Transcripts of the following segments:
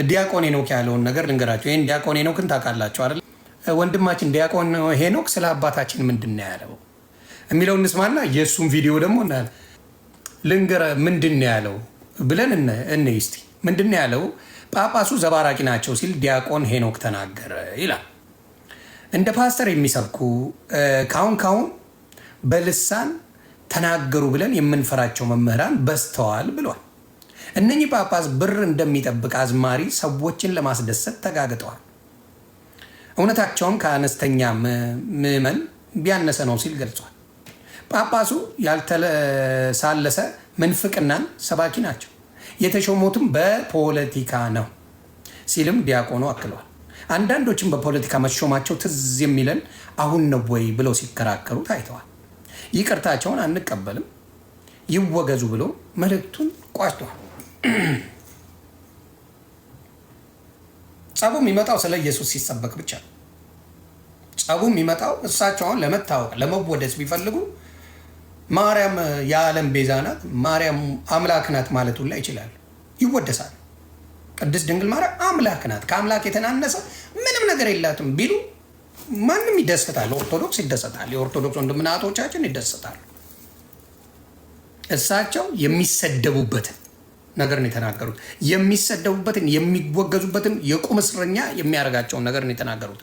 ዲያቆን ሄኖክ ያለውን ነገር ልንገራቸው። ይህን ዲያቆን ሄኖክን ታውቃላችሁ አይደል? ወንድማችን ዲያቆን ሄኖክ ስለ አባታችን ምንድን ነው ያለው የሚለው እንስማና የእሱን ቪዲዮ ደግሞ ልንገረ ምንድን ነው ያለው ብለን እነ እስቲ ምንድን ነው ያለው? ጳጳሱ ዘባራቂ ናቸው ሲል ዲያቆን ሄኖክ ተናገረ ይላል። እንደ ፓስተር የሚሰብኩ ካሁን በልሳን ተናገሩ ብለን የምንፈራቸው መምህራን በዝተዋል ብሏል። እነኚህ ጳጳስ ብር እንደሚጠብቅ አዝማሪ ሰዎችን ለማስደሰት ተጋግጠዋል። እውነታቸውም ከአነስተኛ ምዕመን ቢያነሰ ነው ሲል ገልጿል። ጳጳሱ ያልተሳለሰ ምንፍቅናን ሰባኪ ናቸው፣ የተሾሙትም በፖለቲካ ነው ሲልም ዲያቆኑ አክለዋል። አንዳንዶችም በፖለቲካ መሾማቸው ትዝ የሚለን አሁን ነው ወይ ብለው ሲከራከሩ ታይተዋል። ይቅርታቸውን አንቀበልም ይወገዙ ብሎ መልእክቱን ቋጭቷል። ጸቡ የሚመጣው ስለ ኢየሱስ ሲሰበክ ብቻ ነው። ጸቡ የሚመጣው እሳቸውን ለመታወቅ ለመወደስ ቢፈልጉ ማርያም የዓለም ቤዛ ናት፣ ማርያም አምላክ ናት ማለት ሁላ ይችላሉ፣ ይወደሳል። ቅድስት ድንግል ማርያም አምላክ ናት፣ ከአምላክ የተናነሰ ምንም ነገር የላትም ቢሉ ማንም ይደሰታል። ኦርቶዶክስ ይደሰታል። የኦርቶዶክስ ወንድምና እህቶቻችን ይደሰታሉ። እሳቸው የሚሰደቡበትን ነገር ነው የተናገሩት። የሚሰደቡበትን የሚወገዙበትን የቁም እስረኛ የሚያደርጋቸውን ነገር ነው የተናገሩት።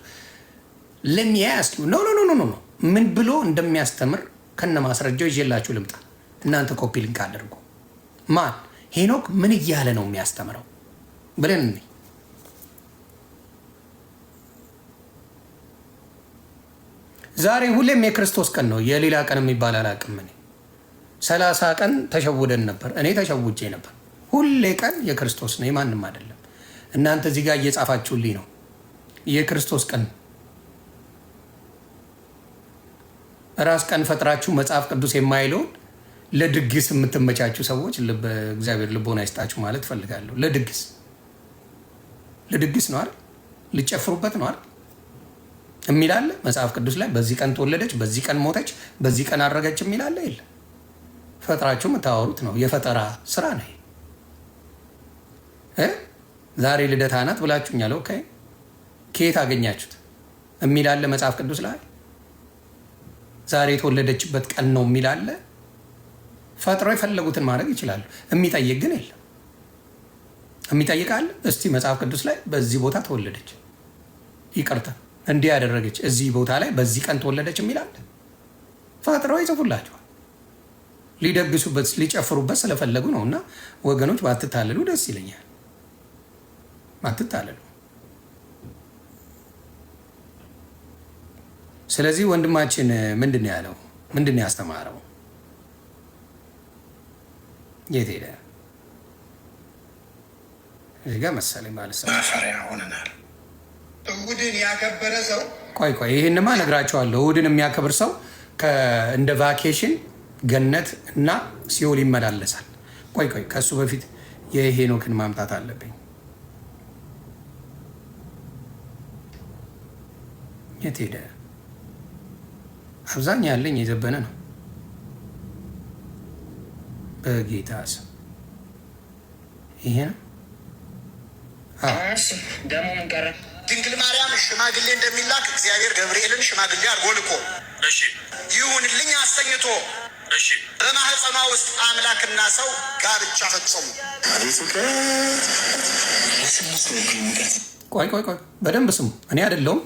ለሚያስኪ ኖ ምን ብሎ እንደሚያስተምር ከነ ማስረጃው ይዤላችሁ ልምጣ። እናንተ ኮፒ ሊንክ አድርጎ ማን ሄኖክ ምን እያለ ነው የሚያስተምረው ብለን እኔ ዛሬ ሁሌም የክርስቶስ ቀን ነው፣ የሌላ ቀን የሚባል አላውቅም። እኔ 30 ቀን ተሸውደን ነበር፣ እኔ ተሸውጄ ነበር። ሁሌ ቀን የክርስቶስ ነው፣ የማንም አይደለም። እናንተ እዚህ ጋር እየጻፋችሁልኝ ነው የክርስቶስ ቀን። ራስ ቀን ፈጥራችሁ መጽሐፍ ቅዱስ የማይለውን ለድግስ የምትመቻችሁ ሰዎች እግዚአብሔር ልቦና ይስጣችሁ ማለት ፈልጋለሁ። ለድግስ ነው አይደል? ልጨፍሩበት ነው አይደል የሚላለ መጽሐፍ ቅዱስ ላይ በዚህ ቀን ተወለደች፣ በዚህ ቀን ሞተች፣ በዚህ ቀን አረገች የሚላለ የለ። ፈጥራችሁ የምታወሩት ነው፣ የፈጠራ ስራ ነው። ዛሬ ልደታ ናት ብላችሁኛል። ኦኬ ከየት አገኛችሁት የሚላለ መጽሐፍ ቅዱስ ላይ ዛሬ የተወለደችበት ቀን ነው የሚላለ። ፈጥረው የፈለጉትን ማድረግ ይችላሉ። የሚጠይቅ ግን የለም። የሚጠይቅ አለ? እስቲ መጽሐፍ ቅዱስ ላይ በዚህ ቦታ ተወለደች፣ ይቅርታ እንዲህ ያደረገች እዚህ ቦታ ላይ በዚህ ቀን ተወለደች የሚላለ። ፈጥረው ይጽፉላችኋል። ሊደግሱበት ሊጨፍሩበት ስለፈለጉ ነው። እና ወገኖች ባትታለሉ ደስ ይለኛል። ባትታለሉ። ስለዚህ ወንድማችን ምንድን ነው ያለው? ምንድን ነው ያስተማረው? የት ሄደ? እዚህ ጋር መሰለኝ ማፈሪያ ሆነናል። እሑድን ያከበረ ሰው ቆይ ይህንማ እነግራቸዋለሁ። እሑድን የሚያከብር ሰው እንደ ቫኬሽን ገነት እና ሲኦል ይመላለሳል። ቆይ ከእሱ በፊት የሄኖክን ማምጣት አለብኝ። የት ሄደ? አብዛኛው ያለኝ የዘበነ ነው። በጌታ ስም ይሄ ነው ደግሞ ምን ቀረ? ድንግል ማርያም ሽማግሌ እንደሚላክ እግዚአብሔር ገብርኤልን ሽማግሌ አድርጎ ልኮ ይሁንልኝ አሰኝቶ በማህፀኗ ውስጥ አምላክና ሰው ጋብቻ ፈጸሙ። ቆይ በደንብ ስሙ። እኔ አይደለሁም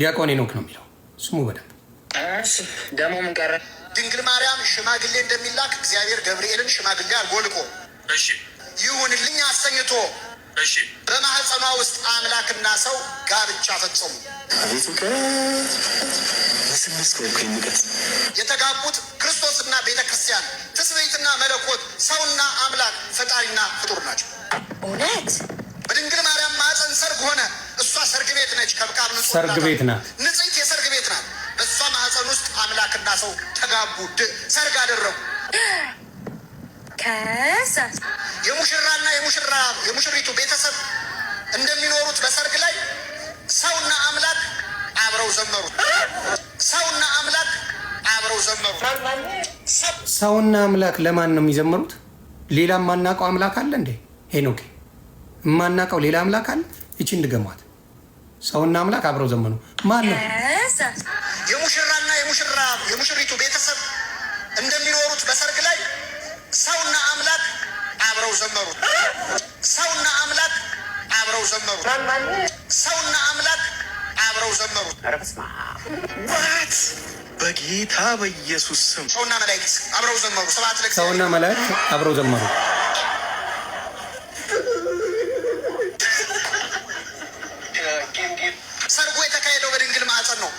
ዲያቆን ሄኖክ ነው የሚለው። ስሙ በደንብ። ደግሞ ምን ቀረ? ድንግል ማርያም ሽማግሌ እንደሚላክ እግዚአብሔር ገብርኤልን ሽማግሌ አድርጎ ልኮ ይሁንልኝ አሰኝቶ በማህፀኗ ውስጥ አምላክና ሰው ጋብቻ ፈጸሙ። የተጋቡት ክርስቶስና ቤተ ክርስቲያን ትስብእትና መለኮት ሰውና አምላክ ፈጣሪና ፍጡር ናቸው። እውነት በድንግል ማርያም ማህፀን ሰርግ ሆነ። እሷ ሰርግ ቤት ነች። ከብቃብ ሰርግ ቤት ናት። ንጽሕት የሰርግ ቤት ናት። በእሷ ማህፀን ውስጥ አምላክና ሰው ተጋቡ፣ ሰርግ አደረጉ። ከዛ የሙሽራና የሙሽሪቱ ቤተሰብ እንደሚኖሩት በሰርግ ላይ ሰውና አምላክ አብረው ዘመሩ። ሰውና አምላክ ለማን ነው የሚዘምሩት? ሌላ ማናውቀው አምላክ አለ እንዴ? ሄኖክ የማናውቀው ሌላ አምላክ አለ? እቺ እንድገሟት። ሰውና አምላክ አብረው ዘመኑ። ማን ነው? የሙሽራና የሙሽሪቱ ቤተሰብ እንደሚኖሩት በሰርግ ላይ ሰውና አምላክ አብረው ዘመሩ። ሰውና አምላክ አብረው ዘመሩ። ሰውና አምላክ አብረው ዘመሩ። ዋት በጌታ በኢየሱስ ስም ሰውና መላእክት አብረው ዘመሩ። ሰባት ለክ ሰውና መላእክት አብረው ዘመሩ። ሰርጉ የተካሄደው በድንግል ማህፀን ነው።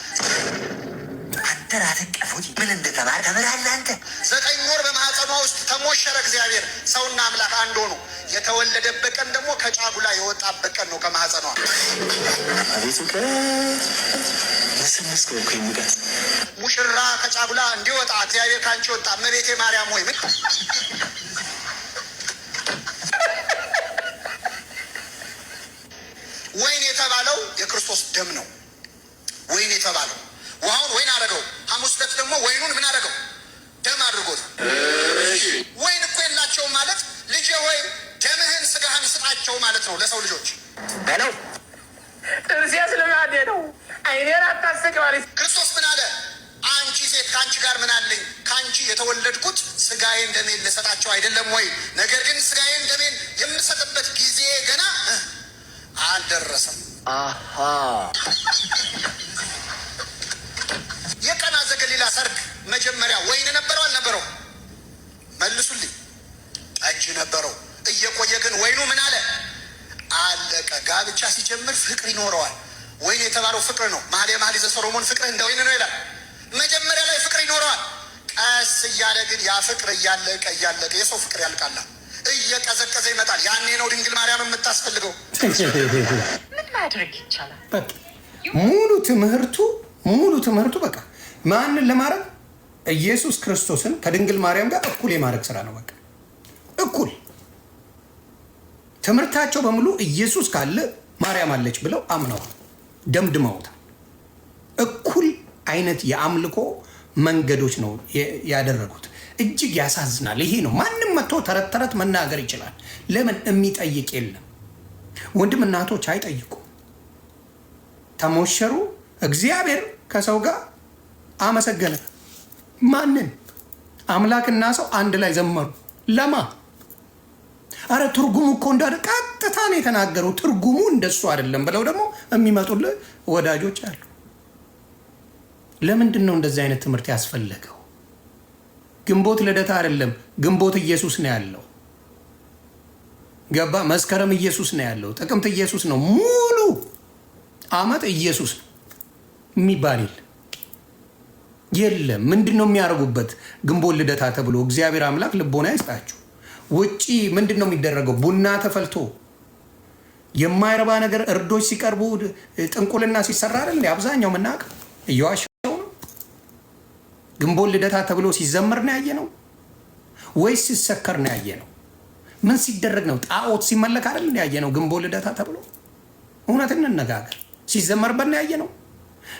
አተራተቀፉት ምን እንደተባለ ተበራለ አንተ 9 ወር በማህፀኗ ውስጥ ተሞሸረ እግዚአብሔር። ሰውና አምላክ አንድ ሆኑ። የተወለደበት ቀን ደግሞ ከጫጉላ የወጣበት ቀን ነው ከማህፀኗ። አቤቱ ሙሽራ ከጫጉላ እንዲወጣ እግዚአብሔር ካንቺ ወጣ። እመቤቴ ማርያም ሆይ ምን ወይን የተባለው የክርስቶስ ደም ነው። ወይን የተባለው ውሃውን ወይን አደረገው። ሐሙስ ዕለት ደግሞ ወይኑን ምን አደረገው? ደም አድርጎት። ወይን እኮ የላቸውም ማለት ልጄ ሆይ ደምህን ስጋህን ስጣቸው ማለት ነው ለሰው ልጆች በለው። ጥርሴስ ልማዴ ነው፣ አይኔን አታስቅ ማለት። ክርስቶስ ምን አለ? አንቺ ሴት ከአንቺ ጋር ምን አለኝ? ከአንቺ የተወለድኩት ስጋዬን ደሜን ልሰጣቸው አይደለም ወይ? ነገር ግን ስጋዬን ደሜን የምሰጥበት ጊዜ ገና አልደረሰም። የቃና ዘገሊላ ሰርግ መጀመሪያ ወይን ነበረው አልነበረው? መልሱልኝ። ጠጅ ነበረው። እየቆየ ግን ወይኑ ምን አለ? አለቀ። ጋብቻ ሲጀምር ፍቅር ይኖረዋል። ወይን የተባለው ፍቅር ነው። መኃልየ መኃልይ ዘሰሎሞን ፍቅር እንደ ወይን ነው ይላል። መጀመሪያ ላይ ፍቅር ይኖረዋል። ቀስ እያለ ግን ያ ፍቅር እያለቀ የሰው ፍቅር ያልቃላ፣ እየቀዘቀዘ ይመጣል። ያኔ ነው ድንግል ማርያም የምታስፈልገው። ምን ማድረግ ይቻላል? ሙሉ ትምህርቱ በቃ ማንን ለማድረግ? ኢየሱስ ክርስቶስን ከድንግል ማርያም ጋር እኩል የማድረግ ስራ ነው። በቃ እኩል ትምህርታቸው በሙሉ ኢየሱስ ካለ ማርያም አለች ብለው አምነዋል፣ ደምድመውታል። እኩል አይነት የአምልኮ መንገዶች ነው ያደረጉት። እጅግ ያሳዝናል። ይሄ ነው። ማንም መጥቶ ተረት ተረት መናገር ይችላል። ለምን የሚጠይቅ የለም። ወንድም እናቶች አይጠይቁ። ተሞሸሩ። እግዚአብሔር ከሰው ጋር አመሰገነ። ማንን? አምላክና ሰው አንድ ላይ ዘመሩ። ለማ አረ ትርጉሙ እኮ እንዳለ ቀጥታ ነው የተናገረው። ትርጉሙ እንደሱ አይደለም ብለው ደግሞ የሚመጡልህ ወዳጆች አሉ። ለምንድን ነው እንደዚህ አይነት ትምህርት ያስፈለገው? ግንቦት ልደታ አይደለም፣ ግንቦት ኢየሱስ ነው ያለው። ገባ? መስከረም ኢየሱስ ነው ያለው። ጥቅምት ኢየሱስ ነው። ሙሉ አመት ኢየሱስ ነው የሚባል የለም። ምንድን ነው የሚያደርጉበት? ግንቦት ልደታ ተብሎ እግዚአብሔር አምላክ ልቦና ይስጣችሁ። ውጪ ምንድን ነው የሚደረገው? ቡና ተፈልቶ የማይረባ ነገር እርዶች ሲቀርቡ ጥንቁልና ሲሰራ አይደል? አብዛኛው ምናውቅ እየዋሻው ነው። ግንቦት ልደታ ተብሎ ሲዘመር ነው ያየ ነው ወይስ ሲሰከር ነው ያየ ነው? ምን ሲደረግ ነው? ጣዖት ሲመለክ አይደል ያየ ነው? ግንቦት ልደታ ተብሎ እውነት እንነጋገር፣ ሲዘመርበት ነው ያየ ነው?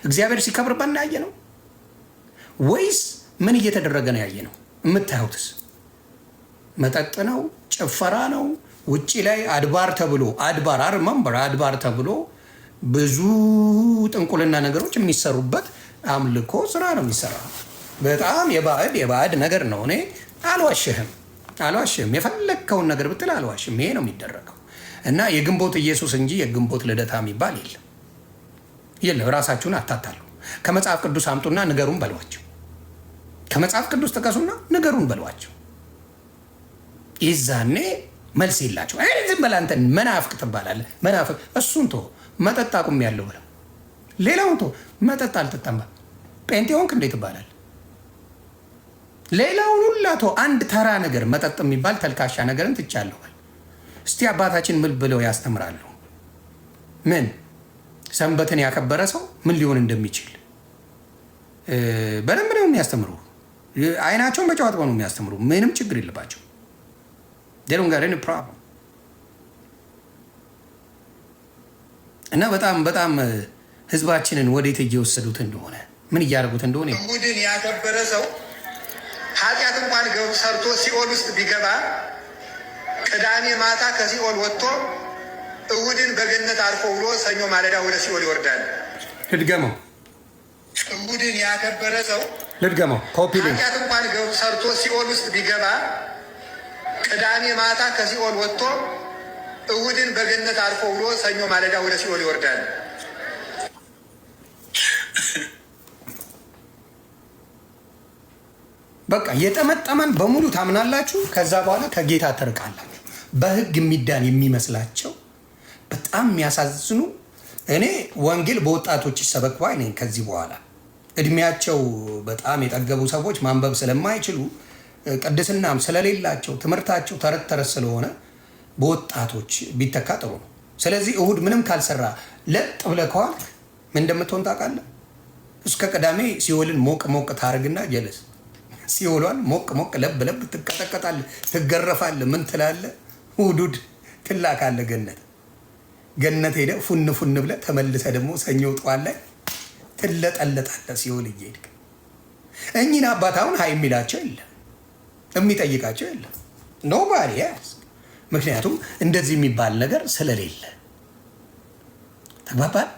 እግዚአብሔር ሲከብርበት ነው ያየ ነው ወይስ ምን እየተደረገ ነው ያየ ነው? የምታዩትስ መጠጥ ነው? ጭፈራ ነው? ውጪ ላይ አድባር ተብሎ አድባር ተብሎ ብዙ ጥንቁልና ነገሮች የሚሰሩበት አምልኮ ስራ ነው የሚሰራ። በጣም የባዕድ ነገር ነው። እኔ አልዋሽህም። የፈለግከውን ነገር ብትል አልዋሽም። ይሄ ነው የሚደረገው እና የግንቦት ኢየሱስ እንጂ የግንቦት ልደታ የሚባል የለም። ራሳችሁን አታታሉ። ከመጽሐፍ ቅዱስ አምጡና ንገሩን በሏቸው። ከመጽሐፍ ቅዱስ ጥቀሱና ንገሩን በሏቸው። ይዛኔ መልስ የላቸው። ዝም በል አንተ መናፍቅ ትባላለህ። መናፍቅ እሱን ቶ መጠጥ አቁሜያለሁ ብለው ሌላውን ቶ መጠጥ አልጠጣም ጴንጤ ሆንክ እንዴት ይባላል? ሌላውን ሁላ ቶ አንድ ተራ ነገር መጠጥ የሚባል ተልካሻ ነገርን ትቻለሁ። እስቲ አባታችን ምን ብለው ያስተምራሉ? ምን ሰንበትን ያከበረ ሰው ምን ሊሆን እንደሚችል በደንብ ነው የሚያስተምሩ። አይናቸውን በጨዋታ ነው የሚያስተምሩ። ምንም ችግር የለባቸው። ዴሮን ጋር እኔ ፕሮብሌም እና በጣም ህዝባችንን ወዴት እየወሰዱት እንደሆነ ምን እያደረጉት እንደሆነ እሑድን ያከበረ ሰው ኃጢአት እንኳን ሰርቶ ሲኦል ውስጥ ቢገባ ቅዳሜ ማታ ከሲኦል ወጥቶ እሁድን በገነት አርፎ ውሎ ሰኞ ማለዳ ወደ ሲኦል ይወርዳል። ልድገመው። እሁድን ያከበረ ሰው ልድገመው። ኮፒ ሊንክ ኃጢአት እንኳን ሰርቶ ሲኦል ውስጥ ቢገባ ቅዳሜ ማታ ከሲኦል ወጥቶ እሁድን በገነት አርፎ ውሎ ሰኞ ማለዳ ወደ ሲኦል ይወርዳል። በቃ የጠመጠመን በሙሉ ታምናላችሁ። ከዛ በኋላ ከጌታ ትርቃላችሁ። በህግ የሚዳን የሚመስላቸው በጣም የሚያሳዝኑ። እኔ ወንጌል በወጣቶች ይሰበክ ባይ ነኝ። ከዚህ በኋላ እድሜያቸው በጣም የጠገቡ ሰዎች ማንበብ ስለማይችሉ ቅድስናም ስለሌላቸው ትምህርታቸው ተረት ተረት ስለሆነ በወጣቶች ቢተካ ጥሩ ነው። ስለዚህ እሁድ ምንም ካልሰራ ለጥ ብለህ ከዋልክ ምን እንደምትሆን ታውቃለህ? እስከ ቅዳሜ ሲኦልን ሞቅ ሞቅ ታርግና ጀለስ ሲኦሏን ሞቅ ሞቅ ለብ ለብ ትቀጠቀጣለህ፣ ትገረፋለህ፣ ምን ትላለህ? ውዱድ ትላካለህ ገነት ገነት ሄደህ ፉን ፉን ብለህ ተመልሰህ ደግሞ ሰኞ ጠዋት ላይ ትለጠለጣለህ ሲኦል እየሄድክ። እኚህን አባት አሁን ሀይ የሚላቸው የለም፣ የሚጠይቃቸው የለም። ኖባዲ ያስ ምክንያቱም እንደዚህ የሚባል ነገር ስለሌለ ተግባባል።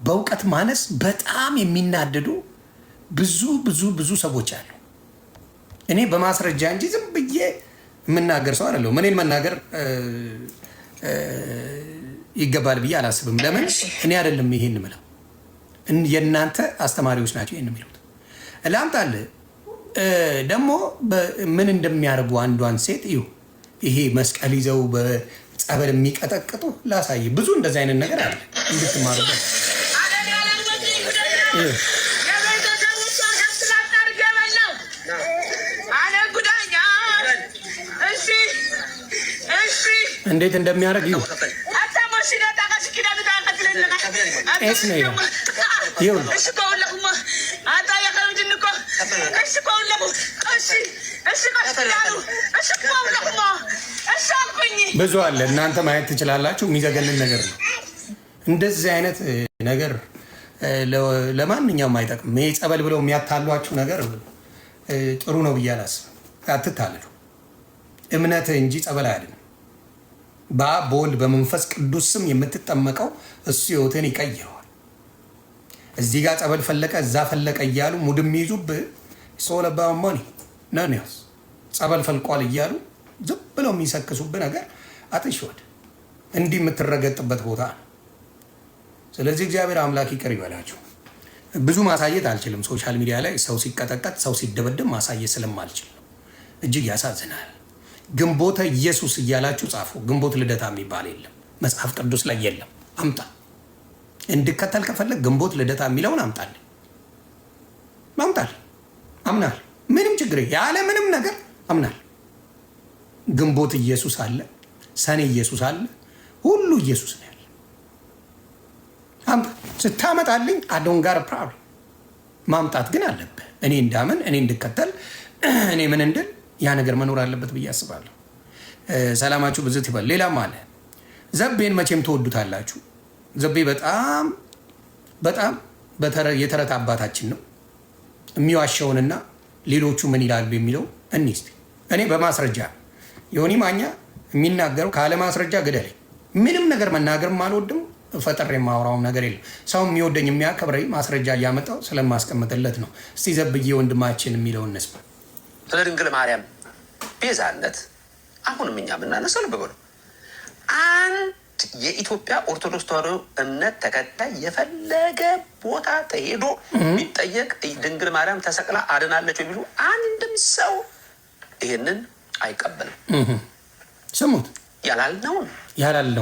በእውቀት ማነስ በጣም የሚናደዱ ብዙ ብዙ ብዙ ሰዎች አሉ። እኔ በማስረጃ እንጂ ዝም ብዬ የምናገር ሰው አይደለሁም። እኔን መናገር ይገባል ብዬ አላስብም። ለምን እኔ አይደለም ይሄን የምለው፣ የእናንተ አስተማሪዎች ናቸው ይሄን የሚሉት። ላምጣልህ ደግሞ ምን እንደሚያደርጉ አንዷን ሴት እዩ። ይሄ መስቀል ይዘው በጸበል የሚቀጠቅጡ ላሳይ። ብዙ እንደዚህ አይነት ነገር አለ እንድትማሩበት። እንዴት እንደሚያደርግ እዩ። ቄስ ነው ይኸው ብዙ አለ። እናንተ ማየት ትችላላችሁ። የሚዘገንን ነገር ነው። እንደዚህ አይነት ነገር ለማንኛውም አይጠቅም። ይሄ ጸበል ብለው የሚያታሏችሁ ነገር ጥሩ ነው ብዬ አላስብም። አትታልሉ። እምነት እንጂ ጸበል አይደለም። በአብ በወልድ በመንፈስ ቅዱስ ስም የምትጠመቀው እሱ ሕይወትን ይቀይረዋል። እዚህ ጋር ጸበል ፈለቀ እዛ ፈለቀ እያሉ ሙድ የሚይዙብህ ሶለባ ሞኒ ነኒስ ጸበል ፈልቋል እያሉ ዝም ብለው የሚሰክሱብህ ነገር አጥሽወድ እንዲህ የምትረገጥበት ቦታ ነው። ስለዚህ እግዚአብሔር አምላክ ይቅር ይበላችሁ። ብዙ ማሳየት አልችልም። ሶሻል ሚዲያ ላይ ሰው ሲቀጠቀጥ ሰው ሲደበደብ ማሳየት ስለማልችል ነው። እጅግ ያሳዝናል። ግንቦተ ኢየሱስ እያላችሁ ጻፉ። ግንቦት ልደታ የሚባል የለም፣ መጽሐፍ ቅዱስ ላይ የለም። አምጣ እንድከተል ከፈለግ ግንቦት ልደታ የሚለውን አምጣልኝ። አምጣል። አምናል። ምንም ችግር ያለ ምንም ነገር አምናል። ግንቦት ኢየሱስ አለ፣ ሰኔ ኢየሱስ አለ፣ ሁሉ ኢየሱስ ነው ያለ። አምጣ። ስታመጣልኝ አዶን ጋር ፕሮብሌም ማምጣት ግን አለብህ። እኔ እንዳምን እኔ እንድከተል እኔ ምን እንድል ያ ነገር መኖር አለበት ብዬ አስባለሁ። ሰላማችሁ ብዝት ይበል። ሌላም አለ። ዘቤን መቼም ትወዱታላችሁ። ዘቤ በጣም በጣም የተረት አባታችን ነው። የሚዋሸውንና ሌሎቹ ምን ይላሉ የሚለው እኒስ እኔ በማስረጃ ዮኒ ማኛ የሚናገረው ካለ ማስረጃ ግደለኝ። ምንም ነገር መናገርም አልወድም። ፈጠር የማወራውም ነገር የለም። ሰው የሚወደኝ የሚያከብረኝ ማስረጃ እያመጣው ስለማስቀምጥለት ነው። እስቲ ዘብዬ ወንድማችን የሚለውን እንስማ። ስለ ድንግል ማርያም ቤዛነት አሁንም እኛ የምናነሳው ልብ በሉ። አንድ የኢትዮጵያ ኦርቶዶክስ ተዋሕዶ እምነት ተከታይ የፈለገ ቦታ ተሄዶ ቢጠየቅ ድንግል ማርያም ተሰቅላ አድናለች የሚሉ አንድም ሰው ይሄንን አይቀበልም። ስሙት። ያላልነውን።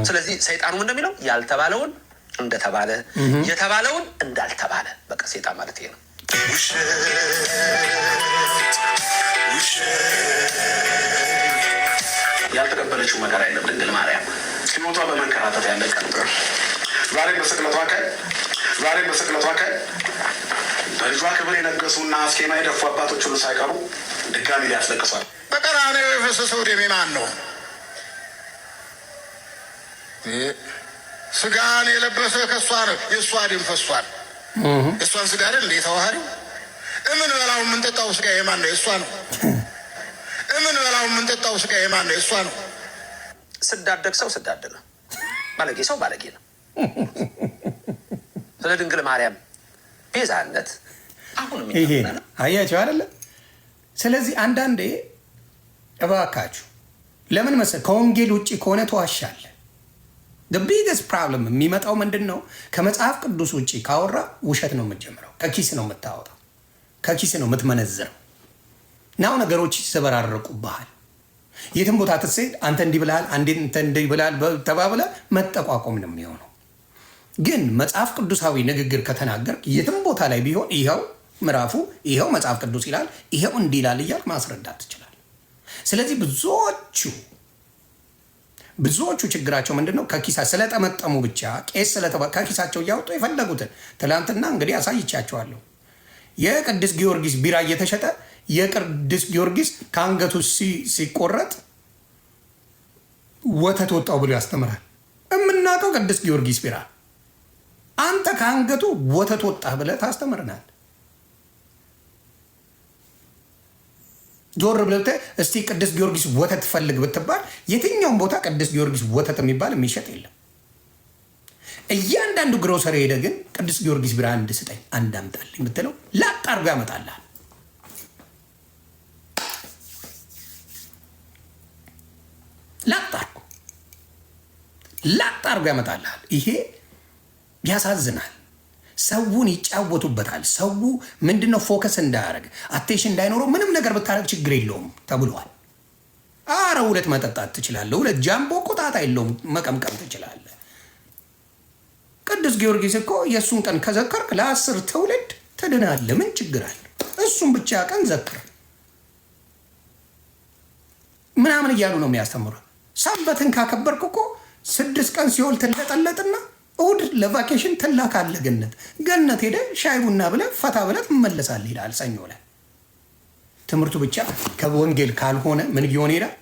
ስለዚህ ሰይጣኑ እንደሚለው ያልተባለውን እንደተባለ የተባለውን እንዳልተባለ በቃ ሰይጣን ማለት ይሄ ነው። ያልተቀበለችው መከራ የለም። ድንግል ማርያም ሕይወቷ በመንከራተት ያለ ቀን ዛሬ በስቅለቷ ቀን በልጇ ክብር የነገሱና አስኬማ የደፉ አባቶች ሁሉ ሳይቀሩ ድጋሚ ሊያስለቅሷል። በቀራንዮ የፈሰሰው ደሜ ማን ነው? ስጋን የለበሰ ከእሷ ነው። የእሷ ደም ፈሷል። የእሷን ስጋ አይደል እንደ ተዋህዶ እምን በላው የምንጠጣው ስጋ የማን ነው? የእሷ ነው። እምን በላው የምንጠጣው ስጋ የማን ነው? የእሷ ነው። ስዳደግ ሰው ስዳደግ ነው። ባለጌ ሰው ባለጌ ነው። ስለ ድንግል ማርያም ቤዛነት አሁንም ይሄ አያቸው አይደለ? ስለዚህ አንዳንዴ እባካችሁ ለምን መሰል ከወንጌል ውጭ ከሆነ ተዋሻለህ። the biggest problem የሚመጣው ምንድን ነው? ከመጽሐፍ ቅዱስ ውጭ ካወራ ውሸት ነው የምትጀምረው። ከኪስ ነው የምታወጣው፣ ከኪስ ነው የምትመነዝረው። ናው ነገሮች ይዘበራረቁብሃል። የትም ቦታ ትስሄድ አንተ እንዲህ ብለሃል፣ አንተ እንዲህ ብለሃል ተባብለ መጠቋቆም ነው የሚሆነው። ግን መጽሐፍ ቅዱሳዊ ንግግር ከተናገር የትም ቦታ ላይ ቢሆን ይኸው ምዕራፉ ይኸው መጽሐፍ ቅዱስ ይላል፣ ይኸው እንዲህ ይላል እያልክ ማስረዳት ትችላል። ስለዚህ ብዙዎቹ ችግራቸው ምንድን ነው? ከኪሳ ስለጠመጠሙ ብቻ ቄስ ከኪሳቸው እያወጡ የፈለጉትን ትላንትና እንግዲህ አሳይቻቸዋለሁ። የቅዱስ ጊዮርጊስ ቢራ እየተሸጠ የቅዱስ ጊዮርጊስ ከአንገቱ ሲቆረጥ ወተት ወጣው ብሎ ያስተምራል። የምናውቀው ቅዱስ ጊዮርጊስ ቢራ፣ አንተ ከአንገቱ ወተት ወጣህ ብለህ ታስተምርናል። ዞር ብለህ እስቲ ቅዱስ ጊዮርጊስ ወተት ፈልግ ብትባል የትኛውም ቦታ ቅዱስ ጊዮርጊስ ወተት የሚባል የሚሸጥ የለም። እያንዳንዱ ግሮሰሪ ሄደ ግን ቅዱስ ጊዮርጊስ ቢራ አንድ ስጠኝ፣ አንድ አምጣልኝ የምትለው ላጥ አድርጎ ያመጣልሃል። ላጥ አድርጎ ያመጣልሃል። ይሄ ያሳዝናል። ሰውን ይጫወቱበታል። ሰው ምንድነው ፎከስ እንዳያደርግ አቴንሽን እንዳይኖረው ምንም ነገር ብታደርግ ችግር የለውም ተብሏል። አረ ሁለት መጠጣት ትችላለህ፣ ሁለት ጃምቦ ቁጣጣ የለውም መቀምቀም ትችላለህ። ቅዱስ ጊዮርጊስ እኮ የእሱን ቀን ከዘከርክ ለ10 ትውልድ ትድናለህ። ምን ችግር አለ? እሱን ብቻ ቀን ዘክር ምናምን እያሉ ነው የሚያስተምሩ። ሰንበትን ካከበርክ እኮ 6 ቀን ሲኦል ትለጠለጥና እሑድ ለቫኬሽን ትላካለህ ገነት። ገነት ሄደህ ሻይ ቡና ብለህ ፈታ ብለህ ትመለሳለህ ይላል ሰኞ ላይ። ትምህርቱ ብቻ ከወንጌል ካልሆነ ምን እየሆነ ይሄዳል?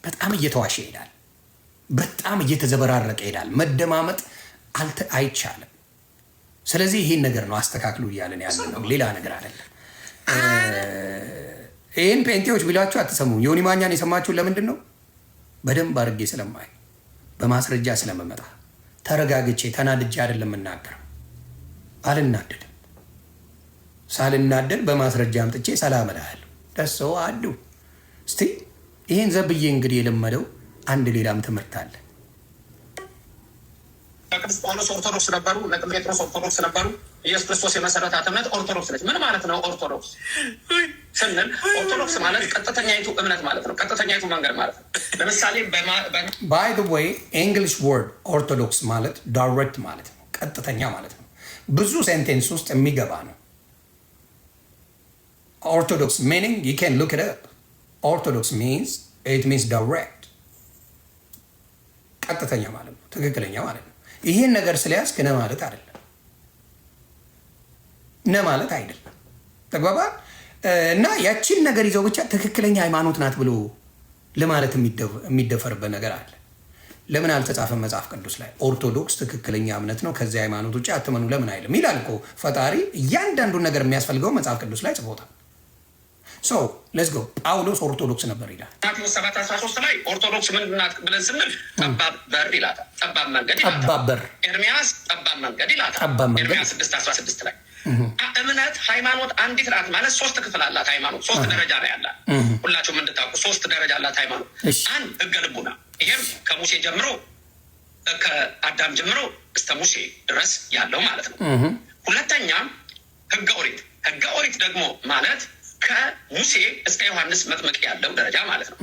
በጣም እየተዋሸ ይሄዳል። በጣም እየተዘበራረቀ ይሄዳል። መደማመጥ አይቻልም። ስለዚህ ይሄን ነገር ነው አስተካክሉ እያለን ያለ ነው፣ ሌላ ነገር አይደለም። ይህን ጴንጤዎች ቢሏችሁ አትሰሙም። ዮኒ ማኛን የሰማችሁን ለምንድን ነው? በደንብ አድርጌ ስለማይ በማስረጃ ስለመመጣ ተረጋግቼ ተናድጄ አይደለም የምናገረው። አልናደድም። ሳልናደድ በማስረጃ አምጥቼ ሰላም እልሃለሁ። ደሰው አዱ እስቲ ይህን ዘብዬ እንግዲህ የለመደው አንድ ሌላም ትምህርት አለ። ቅዱስ ጳውሎስ ኦርቶዶክስ ነበሩ፣ እነ ጴጥሮስ ኦርቶዶክስ ነበሩ። ኢየሱስ ክርስቶስ የመሰረታት እምነት ኦርቶዶክስ ነች። ምን ማለት ነው ኦርቶዶክስ ስንል? ኦርቶዶክስ ማለት ቀጥተኛይቱ እምነት ማለት ነው። ቀጥተኛይቱ መንገድ ማለት ነው። ለምሳሌ ባይ ዘ ዌይ እንግሊሽ ወርድ ኦርቶዶክስ ማለት ዳይሬክት ማለት ነው፣ ቀጥተኛ ማለት ነው። ብዙ ሴንቴንስ ውስጥ የሚገባ ነው። ኦርቶዶክስ ሚኒንግ ዩ ካን ሉክ ኢት አፕ። ኦርቶዶክስ ሚንስ ኢት ሚንስ ዳይሬክት፣ ቀጥተኛ ማለት ነው፣ ትክክለኛ ማለት ነው። ይህን ነገር ስለያዝክ ነ ማለት አይደለም፣ ነ ማለት አይደለም። ተግባባ እና ያቺን ነገር ይዘው ብቻ ትክክለኛ ሃይማኖት ናት ብሎ ለማለት የሚደፈርበት ነገር አለ። ለምን አልተጻፈም መጽሐፍ ቅዱስ ላይ? ኦርቶዶክስ ትክክለኛ እምነት ነው፣ ከዚያ ሃይማኖት ውጭ አትመኑ ለምን አይልም ይላል እኮ ፈጣሪ። እያንዳንዱን ነገር የሚያስፈልገው መጽሐፍ ቅዱስ ላይ ጽፎታል። ሶ ሌትስ ጎ። ጳውሎስ ኦርቶዶክስ ነበር ይላል። ማቴዎስ 7:13 ላይ ኦርቶዶክስ ምንድን ናት ብለን ስንል ጠባብ በር ይላታል፣ ጠባብ መንገድ ይላታል። ጠባብ በር። ኤርሚያስ ጠባብ መንገድ ይላታል። ኤርሚያስ 6:16 ላይ እምነት ሃይማኖት አንዲት ናት ማለት 3 ክፍል አላት። ሃይማኖት 3 ደረጃ ላይ አላት። ሁላችሁም እንድታውቁ 3 ደረጃ አላት ሃይማኖት። አንድ ህገ ልቡና፣ ይሄም ከሙሴ ጀምሮ ከአዳም ጀምሮ እስከ ሙሴ ድረስ ያለው ማለት ነው። ሁለተኛ ህገ ኦሪት። ህገ ኦሪት ደግሞ ማለት ከሙሴ እስከ ዮሐንስ መጥምቅ ያለው ደረጃ ማለት ነው።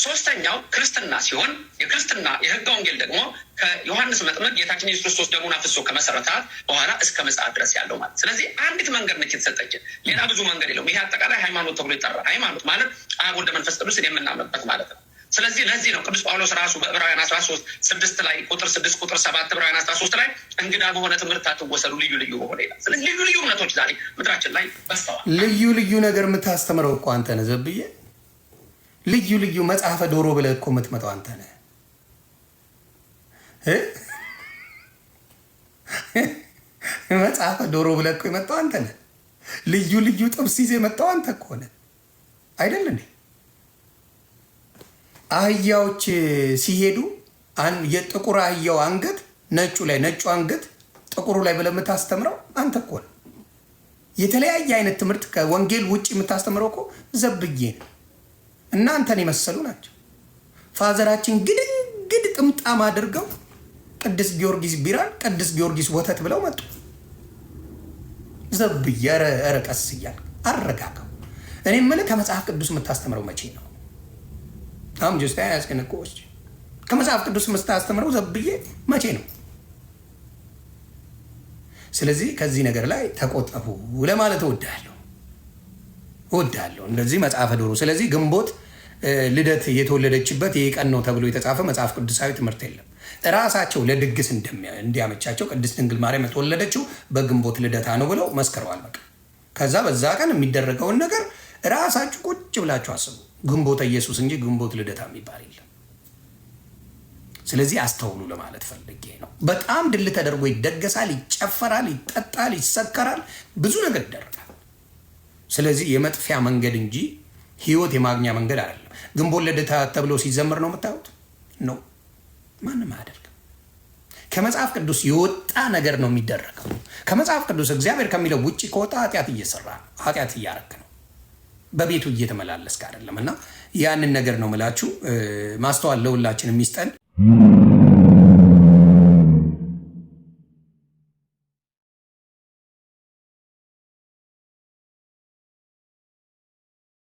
ሶስተኛው ክርስትና ሲሆን የክርስትና የህገ ወንጌል ደግሞ ከዮሐንስ መጥምቅ ጌታችን ኢየሱስ ክርስቶስ ደሙን አፍስሶ ከመሰረታት በኋላ እስከ ምጽአት ድረስ ያለው ማለት። ስለዚህ አንዲት መንገድ ነች የተሰጠችን፣ ሌላ ብዙ መንገድ የለውም። ይሄ አጠቃላይ ሃይማኖት ተብሎ ይጠራል። ሃይማኖት ማለት አብ ወልድ መንፈስ ቅዱስን የምናምንበት ማለት ነው። ስለዚህ ለዚህ ነው ቅዱስ ጳውሎስ ራሱ በዕብራውያን 13:6 ላይ ቁጥር 6 ቁጥር 7 ዕብራውያን 13 ላይ እንግዳ በሆነ ትምህርት አትወሰዱ ልዩ ልዩ በሆነ ይላል። ስለዚህ ልዩ ልዩ እምነቶች ዛሬ ምድራችን ላይ በስተዋል። ልዩ ልዩ ነገር የምታስተምረው እኮ አንተ ነህ ዘብዬ። ልዩ ልዩ መጽሐፈ ዶሮ ብለህ እኮ የምትመጣው አንተ ነህ። መጽሐፈ ዶሮ ብለህ እኮ የመጣው አንተ ነህ። ልዩ ልዩ ጥብስ ይዘህ የመጣው አንተ እኮ ነህ አይደል እንዴ? አህያዎች ሲሄዱ የጥቁር አህያው አንገት ነጩ ላይ ነጩ አንገት ጥቁሩ ላይ ብለህ የምታስተምረው አንተ እኮ ነው። የተለያየ አይነት ትምህርት ከወንጌል ውጭ የምታስተምረው እኮ ዘብዬ ነው። እናንተን የመሰሉ ናቸው። ፋዘራችን ግድግድ ጥምጣም አድርገው ቅዱስ ጊዮርጊስ ቢራን ቅዱስ ጊዮርጊስ ወተት ብለው መጡ። ዘብዬ ኧረ ቀስ እያልክ አረጋጋው። እኔ የምልህ ከመጽሐፍ ቅዱስ የምታስተምረው መቼ ነው? አሁን ጀስታ ያስከነቆች ከመጽሐፍ ቅዱስ የምታስተምረው ዘብዬ መቼ ነው? ስለዚህ ከዚህ ነገር ላይ ተቆጠቡ ለማለት እወዳለሁ። እንደዚህ መጽሐፈ ዶሮ። ስለዚህ ግንቦት ልደት የተወለደችበት ይህ ቀን ነው ተብሎ የተጻፈ መጽሐፍ ቅዱሳዊ ትምህርት የለም። ራሳቸው ለድግስ እንዲያመቻቸው ቅድስት ድንግል ማርያም የተወለደችው በግንቦት ልደታ ነው ብለው መስክረዋል። በቃ ከዛ በዛ ቀን የሚደረገውን ነገር ራሳችሁ ቁጭ ብላችሁ አስቡ። ግንቦት ኢየሱስ እንጂ ግንቦት ልደታ የሚባል የለም። ስለዚህ አስተውሉ ለማለት ፈልጌ ነው። በጣም ድል ተደርጎ ይደገሳል፣ ይጨፈራል፣ ይጠጣል፣ ይሰከራል፣ ብዙ ነገር ይደረጋል። ስለዚህ የመጥፊያ መንገድ እንጂ ህይወት የማግኛ መንገድ አይደለም። ግንቦት ልደታ ተብሎ ሲዘመር ነው የምታዩት ነው። ማንም አያደርግም። ከመጽሐፍ ቅዱስ የወጣ ነገር ነው የሚደረገው። ከመጽሐፍ ቅዱስ እግዚአብሔር ከሚለው ውጭ ከወጣ ኃጢአት እየሰራ ነው፣ ኃጢአት እያረክ ነው፣ በቤቱ እየተመላለስክ አይደለም። እና ያንን ነገር ነው ምላችሁ። ማስተዋል ለሁላችን የሚስጠን